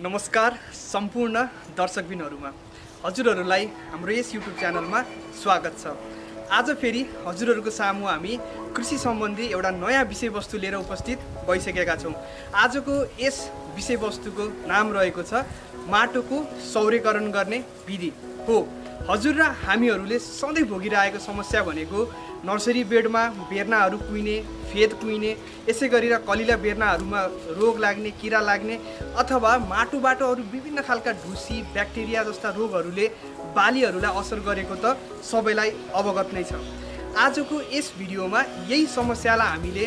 नमस्कार सम्पूर्ण दर्शकबिनहरुमा हजुरहरुलाई हाम्रो यस युट्युब च्यानलमा स्वागत छ। आज फेरि हजुरहरुको सामु हामी कृषि सम्बन्धी एउटा नयाँ विषयवस्तु लिएर उपस्थित भइसकेका छौं। आजको यस विषयवस्तुको नाम रहेको छ माटोको सौर्यकरण गर्ने विधि हो। हजुर र हामीहरूले सधैँ भोगिरहेको समस्या भनेको नर्सरी बेडमा बेर्नाहरू कुइने, फेद कुइने, यसै गरेर कलिला बेर्नाहरूमा रोग लाग्ने, किरा लाग्ने अथवा माटोबाट अरू विभिन्न खालका ढुसी, ब्याक्टेरिया जस्ता रोगहरूले बालीहरूलाई असर गरेको त सबैलाई अवगत नै छ। आजको यस भिडियोमा यही समस्यालाई हामीले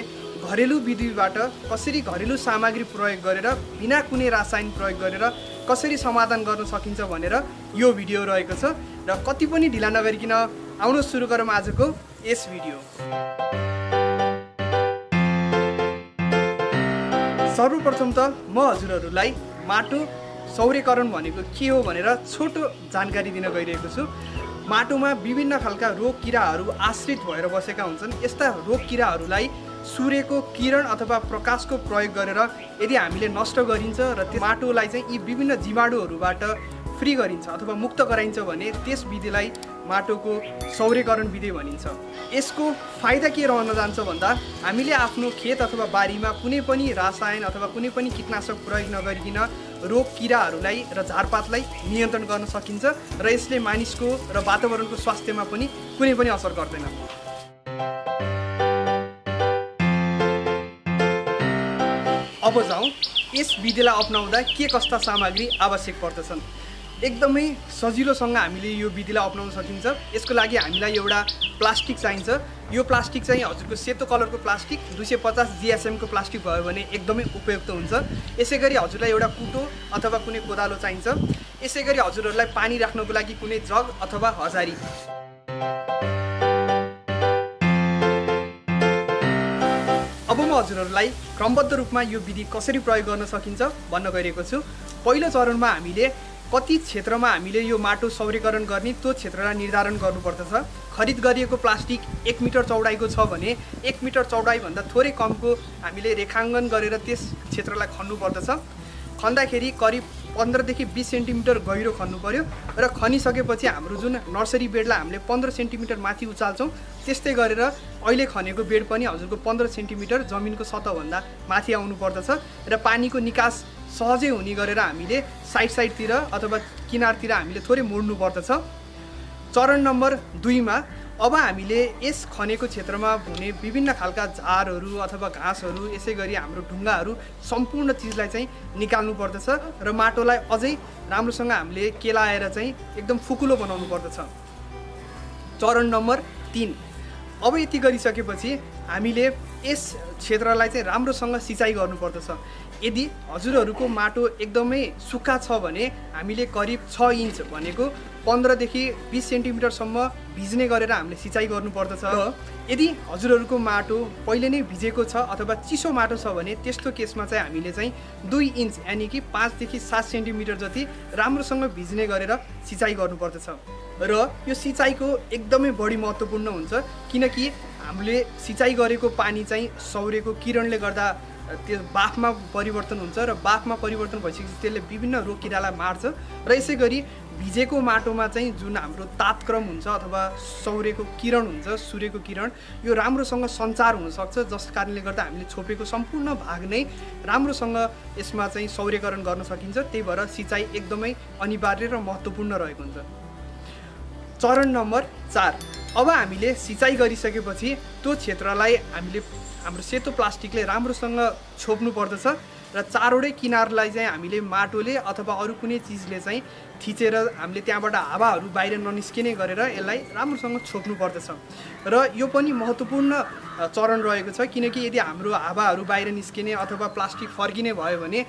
घरेलु विधिबाट कसरी घरेलु सामग्री प्रयोग गरेर बिना कुनै रासायनिक प्रयोग गरेर कसरी समाधान गर्न सकिन्छ भनेर यो भिडियो रहेको छ र कति पनि ढिला नगरिकन आउन सुरु गरौँ आजको यस भिडियो। सर्वप्रथम त म हजुरहरूलाई माटो सौर्यकरण भनेको के हो भनेर छोटो जानकारी दिन गइरहेको छु। माटोमा विभिन्न खालका रोग किराहरू आश्रित भएर बसेका हुन्छन्। यस्ता रोग किराहरूलाई सूर्यको किरण अथवा प्रकाशको प्रयोग गरेर यदि हामीले नष्ट गरिन्छ र त्यो माटोलाई चाहिँ यी विभिन्न जीवाणुहरूबाट फ्री गरिन्छ अथवा मुक्त गराइन्छ भने त्यस विधिलाई माटोको सौर्यकरण विधि भनिन्छ। यसको फाइदा के रहन जान्छ भन्दा हामीले आफ्नो खेत अथवा बारीमा कुनै पनि रसायन अथवा कुनै पनि कीटनाशक प्रयोग नगरिकन रोग किराहरूलाई र झारपातलाई नियन्त्रण गर्न सकिन्छ र यसले मानिसको र वातावरणको स्वास्थ्यमा पनि कुनै पनि असर गर्दैन। अब जाउँ यस विधिलाई अपनाउँदा के कस्ता सामग्री आवश्यक पर्दछन्। एकदमै सजिलोसँग हामीले यो विधिलाई अपनाउन सकिन्छ। यसको लागि हामीलाई एउटा प्लास्टिक चाहिन्छ। यो प्लास्टिक चाहिँ हजुरको सेतो कलरको प्लास्टिक 250 GSM को प्लास्टिक भयो भने एकदमै उपयुक्त हुन्छ। यसै गरी हजुरलाई एउटा कुटो अथवा कुनै कोदालो चाहिन्छ। यसै गरी हजुरहरूलाई पानी राख्नको लागि कुनै जग अथवा हजारी। अब म हजुरहरूलाई क्रमबद्ध रूपमा यो विधि कसरी प्रयोग गर्न सकिन्छ भन्न गइरहेको छु। पहिलो चरणमा हामीले कति क्षेत्रमा हामीले यो माटो सौर्यकरण गर्ने त्यो क्षेत्रलाई निर्धारण गर्नुपर्दछ। खरिद गरिएको प्लास्टिक 1 मिटर चौडाइको छ भने 1 मिटर चौडाइभन्दा थोरै कमको हामीले रेखाङ्कन गरेर त्यस क्षेत्रलाई खन्नुपर्दछ। खन्दाखेरि करिब 15 देखि 20 सेन्टिमिटर गहिरो खन्नु पर्यो र खनिसकेपछि हाम्रो जुन नर्सरी बेडलाई हामीले 15 सेन्टिमिटर माथि उचाल्छौँ त्यस्तै गरेर अहिले खनेको बेड पनि हजुरको 15 सेन्टिमिटर जमिनको सतहभन्दा माथि आउनु पर्दछ र पानीको निकास सहजै हुने गरेर हामीले साइडतिर अथवा किनारतिर हामीले थोरै मोड्नु पर्दछ। चरण नम्बर 2 मा अब हामीले यस खनेको क्षेत्रमा हुने विभिन्न खालका झारहरू अथवा घाँसहरू यसै गरी हाम्रो ढुङ्गाहरू सम्पूर्ण चिजलाई चाहिँ निकाल्नु पर्दछ र माटोलाई अझै राम्रोसँग हामीले केलाएर चाहिँ एकदम फुकुलो बनाउनु पर्दछ। चरण नम्बर 3 अब यति गरिसकेपछि हामीले यस क्षेत्रलाई चाहिँ राम्रोसँग सिँचाइ गर्नुपर्दछ। यदि हजुरहरूको माटो एकदमै सुक्खा छ भने हामीले करिब 6 इन्च भनेको 15 देखि 20 सेन्टिमिटरसम्म भिज्ने गरेर हामीले सिँचाइ गर्नुपर्दछ। र यदि हजुरहरूको माटो पहिले नै भिजेको छ अथवा चिसो माटो छ भने त्यस्तो केसमा चाहिँ हामीले चाहिँ 2 इन्च यानि कि 5 देखि 7 सेन्टिमिटर जति राम्रोसँग भिज्ने गरेर सिँचाइ गर्नुपर्दछ। र यो सिँचाइको एकदमै बढी महत्त्वपूर्ण हुन्छ किनकि हामीले सिँचाइ गरेको पानी चाहिँ सौर्यको किरणले गर्दा त्यो बाफमा परिवर्तन हुन्छ र बाफमा परिवर्तन भइसकेपछि त्यसले विभिन्न रोग किरालाई मार्छ र यसै गरी भिजेको माटोमा चाहिँ जुन हाम्रो तापक्रम हुन्छ अथवा सौर्यको किरण हुन्छ, सूर्यको किरण यो राम्रोसँग सञ्चार हुनसक्छ जस कारणले गर्दा हामीले छोपेको सम्पूर्ण भाग नै राम्रोसँग यसमा चाहिँ सौर्यकरण गर्न सकिन्छ। त्यही भएर सिँचाइ एकदमै अनिवार्य र महत्त्वपूर्ण रहेको हुन्छ। चरण नम्बर 4 अब हामीले सिँचाइ गरिसकेपछि त्यो क्षेत्रलाई हामीले हाम्रो सेतो प्लास्टिकले राम्रोसँग छोप्नु पर्दछ र चारवटै किनारलाई चाहिँ हामीले माटोले अथवा अरू कुनै चिजले चाहिँ थिचेर हामीले त्यहाँबाट हावाहरू बाहिर ननिस्किने गरेर यसलाई राम्रोसँग छोप्नु पर्दछ। र यो पनि महत्त्वपूर्ण चरण रहेको छ किनकि यदि हाम्रो हावाहरू बाहिर निस्किने अथवा प्लास्टिक फर्किने भयो भने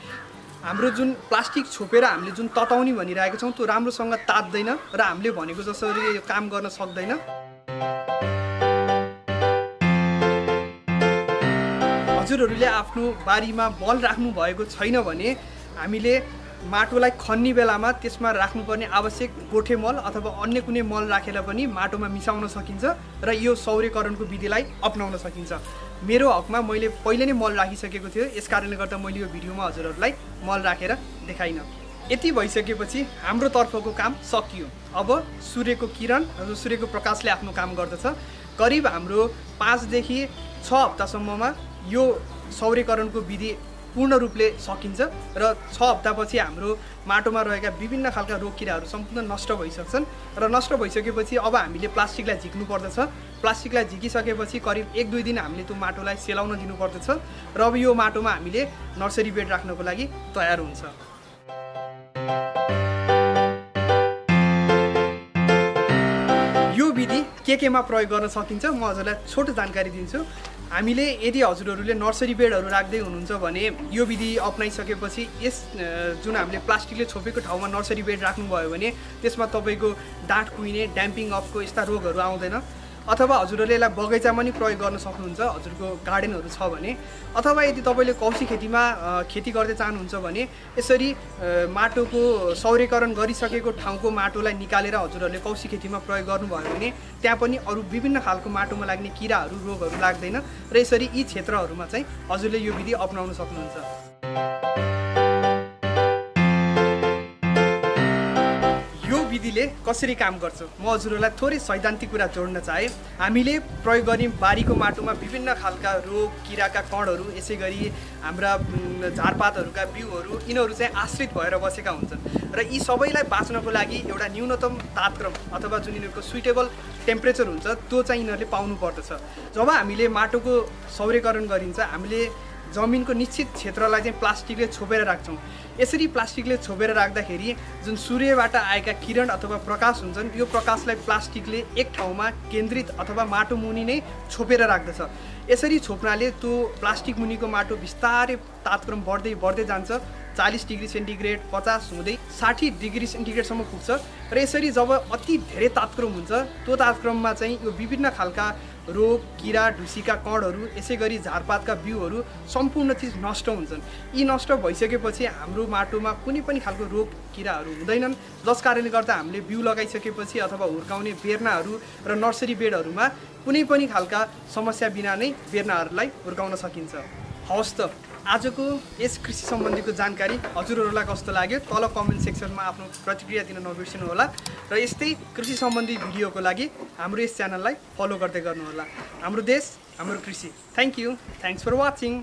हाम्रो जुन प्लास्टिक छोपेर हामीले जुन तताउने भनिरहेको छौँ त्यो राम्रोसँग तात्दैन र हामीले भनेको जसरी काम गर्न सक्दैन। हजुरहरूले आफ्नो बारीमा बल राख्नु भएको छैन भने हामीले माटोलाई खन्ने बेलामा त्यसमा राख्नुपर्ने आवश्यक गोठे मल अथवा अन्य कुनै मल राखेर पनि माटोमा मिसाउन सकिन्छ र यो सौर्यकरणको विधिलाई अपनाउन सकिन्छ। मेरो हकमा मैले पहिले नै मल राखिसकेको थियो, यसकारणले गर्दा मैले यो भिडियोमा हजुरहरूलाई मल राखेर देखाइनँ। यति भइसकेपछि हाम्रो तर्फको काम सकियो। अब सूर्यको किरण र सूर्यको प्रकाशले आफ्नो काम गर्दछ। करिब हाम्रो 5 देखि 6 हप्तासम्ममा यो सौर्यकरणको विधि पूर्ण रूपले सकिन्छ र 6 हप्तापछि हाम्रो माटोमा रहेका विभिन्न खालका रोग किराहरू सम्पूर्ण नष्ट भइसक्छन् र नष्ट भइसकेपछि अब हामीले प्लास्टिकलाई झिक्नु पर्दछ। प्लास्टिकलाई झिकिसकेपछि करिब 1-2 दिन हामीले त्यो माटोलाई सेलाउन दिनुपर्दछ र अब यो माटोमा हामीले नर्सरी बेड राख्नको लागि तयार हुन्छ। यो विधि केमा प्रयोग गर्न सकिन्छ म हजुरलाई छोटो जानकारी दिन्छु। हामीले यदि हजुरहरूले नर्सरी बेडहरू राख्दै हुनुहुन्छ भने यो विधि अपनाइसकेपछि यस जुन हामीले प्लास्टिकले छोपेको ठाउँमा नर्सरी बेड राख्नुभयो भने त्यसमा तपाईँको डाँठ कुहिने, ड्याम्पिङ अफको यस्ता रोगहरू आउँदैन। अथवा हजुरहरूले यसलाई बगैँचामा नि प्रयोग गर्न सक्नुहुन्छ, हजुरको गार्डनहरू छ भने। अथवा यदि तपाईँले कौशी खेतीमा खेती गर्दै चाहनुहुन्छ भने यसरी माटोको सौर्यकरण गरिसकेको ठाउँको माटोलाई निकालेर हजुरहरूले कौशी खेतीमा प्रयोग गर्नुभयो भने त्यहाँ पनि अरू विभिन्न खालको माटोमा लाग्ने किराहरू, रोगहरू लाग्दैन र यसरी यी क्षेत्रहरूमा चाहिँ हजुरले यो विधि अपनाउन सक्नुहुन्छ। विधिले कसरी काम गर्छ म हजुरहरूलाई थोरै सैद्धान्तिक कुरा जोड्न चाहे। हामीले प्रयोग गर्ने बारीको माटोमा विभिन्न खालका रोग किराका कणहरू, यसै गरी हाम्रा झारपातहरूका बिउहरू यिनीहरू चाहिँ आश्रित भएर बसेका हुन्छन् र यी सबैलाई बाँच्नको लागि एउटा न्यूनतम तापक्रम अथवा जुन यिनीहरूको सुइटेबल टेम्परेचर हुन्छ त्यो चाहिँ यिनीहरूले पाउनु पर्दछ। जब हामीले माटोको सौर्यकरण गरिन्छ हामीले जमिनको निश्चित क्षेत्रलाई चाहिँ प्लास्टिकले छोपेर राख्छौँ। यसरी प्लास्टिकले छोपेर राख्दाखेरि जुन सूर्यबाट आएका किरण अथवा प्रकाश हुन्छन् यो प्रकाशलाई प्लास्टिकले एक ठाउँमा केन्द्रित अथवा माटो मुनि नै छोपेर राख्दछ। यसरी छोप्नाले त्यो प्लास्टिक मुनिको माटो बिस्तारै तापक्रम बढ्दै जान्छ। 40 डिग्री सेन्टिग्रेड 50 हुँदै 60 डिग्री सेन्टिग्रेडसम्म पुग्छ र यसरी जब अति धेरै तापक्रम हुन्छ त्यो तापक्रममा चाहिँ यो विभिन्न खालका रोग किरा ढुसीका कणहरू, यसै गरी झारपातका बिउहरू सम्पूर्ण चिज नष्ट हुन्छन्। यी नष्ट भइसकेपछि हाम्रो माटोमा कुनै पनि खालको रोग किराहरू हुँदैनन्, जस कारणले गर्दा हामीले बिउ लगाइसकेपछि अथवा हुर्काउने बेर्नाहरू र नर्सरी बेडहरूमा कुनै पनि खालका समस्या बिना नै बेर्नाहरूलाई हुर्काउन सकिन्छ। हवस् त आजको यस कृषि सम्बन्धीको जानकारी हजुरहरूलाई कस्तो लाग्यो तल कमेन्ट सेक्सनमा आफ्नो प्रतिक्रिया दिन नबिर्सनु होला र यस्तै कृषि सम्बन्धी भिडियोको लागि हाम्रो यस च्यानललाई फलो गर्दै गर्नुहोला। हाम्रो देश हाम्रो कृषि। Thank you, thanks for watching.